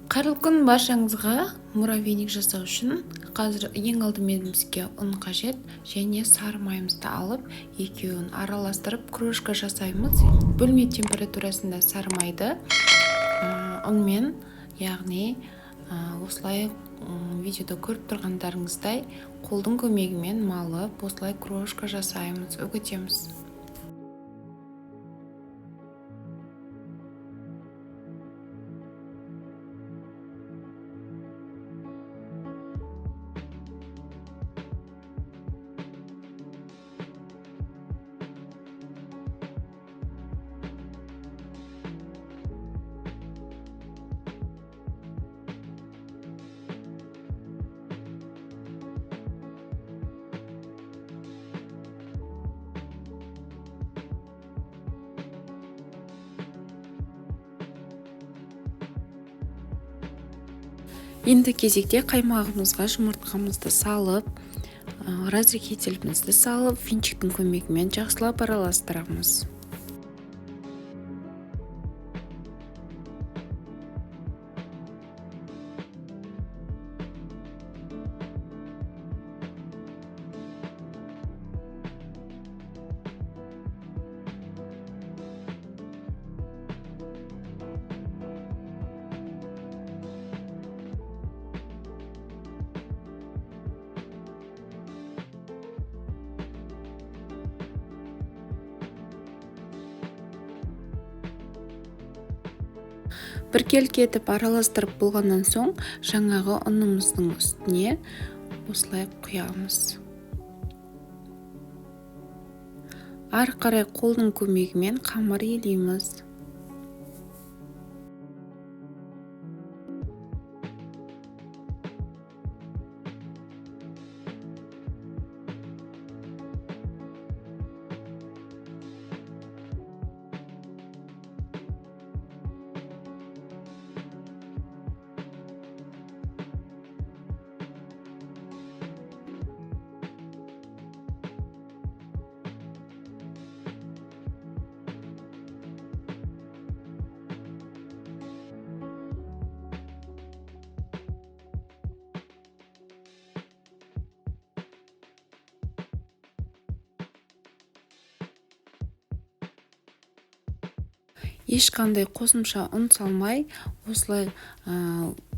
Қайырлы күн баршаңызға. Муравейник жасау үшін қазір ең алдымен бізге ұн қажет және сары майымызды алып, екеуін араластырып крошка жасаймыз. Бөлме температурасында сары майды ұнмен, яғни осылай видеода көріп тұрғандарыңыздай қолдың көмегімен малып, осылай крошка жасаймыз, үгітеміз. Енді кезекте қаймағымызға жұмыртқамызды салып, разрыхителімізді салып, винчиктің көмегімен жақсылап араластырамыз. Біркелкі етіп араластырып болғаннан соң, жаңағы ұнымыздың үстіне осылай құямыз. Ары қарай қолдың көмегімен қамыр илейміз. Ешқандай қосымша ұн салмай, осылай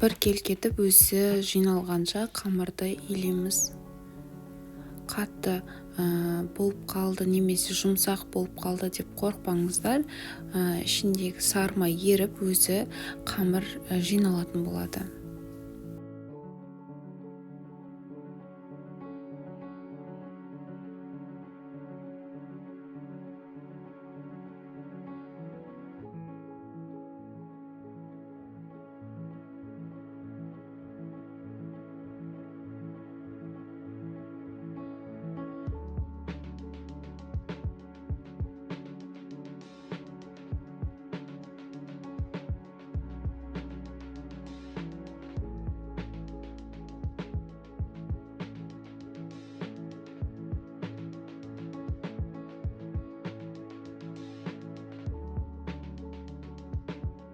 біркелкі етіп өзі жиналғанша қамырды илейміз. Қатты болып қалды немесе жұмсақ болып қалды деп қорықпаңыздар. Ішіндегі сары май еріп өзі қамыр жиналатын болады.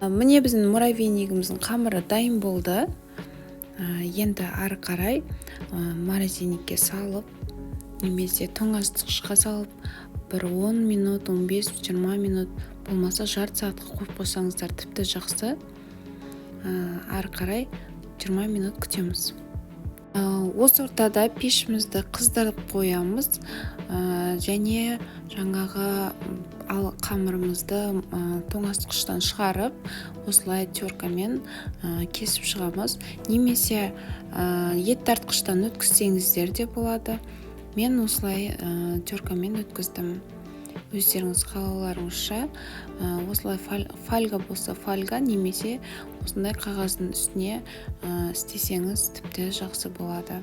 Міне біздің муравейнигіміздің қамыры дайын болды. Енді ары қарай морозильникке салып, немесе тоңазытқышқа салып, бір 10 минут, 15-20 минут, болмаса жарты сағатқа қойып қойсаңыздар тіпті жақсы. Ары қарай 20 минут күтеміз. Осы ортада пешімізді қыздырып қоямыз, және жаңағы қамырымызды тоңазытқыштан шығарып, осылай теркамен кесіп шығамыз. Немесе ет тартқыштан өткізсеңіздер де болады. Мен осылай теркамен өткіздім. Өздеріңіз қалауларыңызша, осылай фольга болса фольга, немесе осындай қағаздың үстіне істесеңіз тіпті жақсы болады.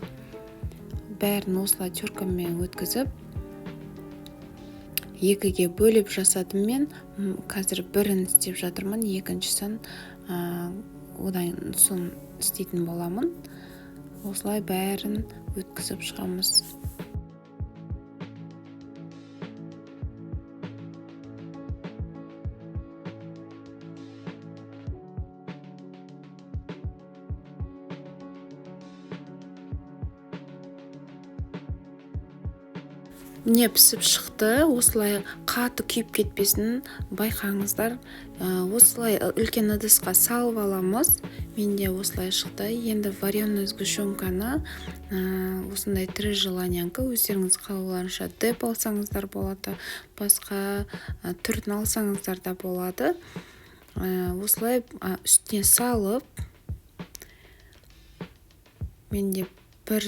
Бәрін осылай теркамен өткізіп, екіге бөліп жасадым мен. Қазір бірін істеп жатырмын, екіншісін одан соң істейтін боламын. Осылай бәрін өткізіп шығамыз. не пісіп шықты, осылай қаты күйіп кетпесін байқаңыздар. Осылай үлкен ыдысқа салып аламыз. Менде осылай шықты. Енді вареный сгущенканы осындай 3 желанияңкі өздеріңіз қалауларынша деп алсаңыздар болады, басқа түрін алсаңыздар да болады. Осылай үстіне салып, менде бір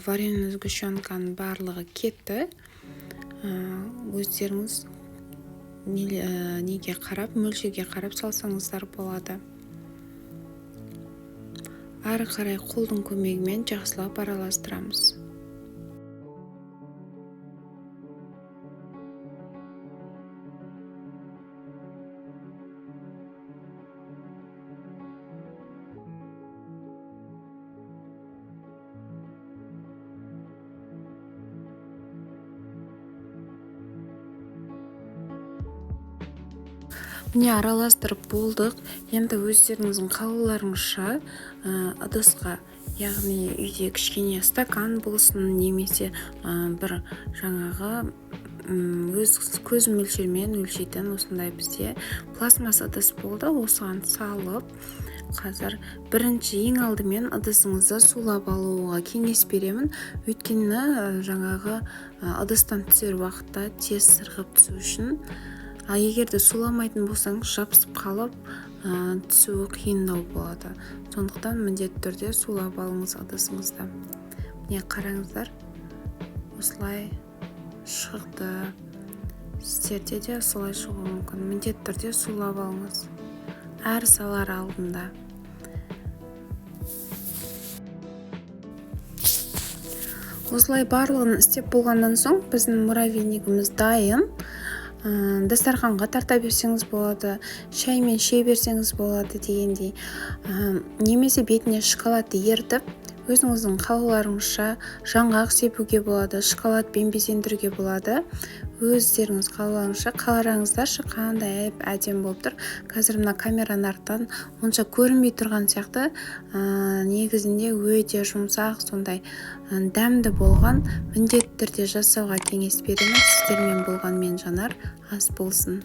вареный сгущенканың барлығы кетті. Өздеріңіз неге қарап, мөлшерге қарап салсаңыздар болады. Ары қарай қолдың көмегімен жақсылап араластырамыз. Міне араластырып болдық. Енді өздеріңіздің қалауларыңызша ыдысқа, яғни үйде кішкене стакан болсын, немесе бір жаңағы өз көз мөлшермен өлшейтін осындай бізде пластмасс ыдыс болды. Осыған салып, қазір бірінші ең алдымен ыдысыңызды сулап алуға кеңес беремін. Өйткені жаңағы ыдыстан түсер уақытта тез сырғып түсу үшін. Егерде суламайтын болсаңыз, жабысып қалып түсуі қиындау болады. Сондықтан міндетті түрде сулап алыңыз ыдысыңызды. Міне қараңыздар, осылай шықты. Сіздерде де солай шығуы мүмкін. Міндетті түрде сулап алыңыз әр салар алдында. Осылай барлығын істеп болғаннан соң біздің муравейнигіміз дайын. Дастарханға тарта берсеңіз болады, шаймен ше берсеңіз болады дегендей. Немесе бетіне шоколадты ертіп, өзіңіздің қалауларыңызша жаңғақ себуге болады, шоколадпен безендіруге болады. Өздеріңіз қалауларыңызша қалараңыздаршы, қандай әдемі болып тұр. Қазір мына камераның артынан онша көрінбей тұрған сияқты, негізінде өте жұмсақ, сондай дәмді болған. Міндетті түрде жасауға кеңес беремін. Сіздермен болған мен Жанар. Ас болсын.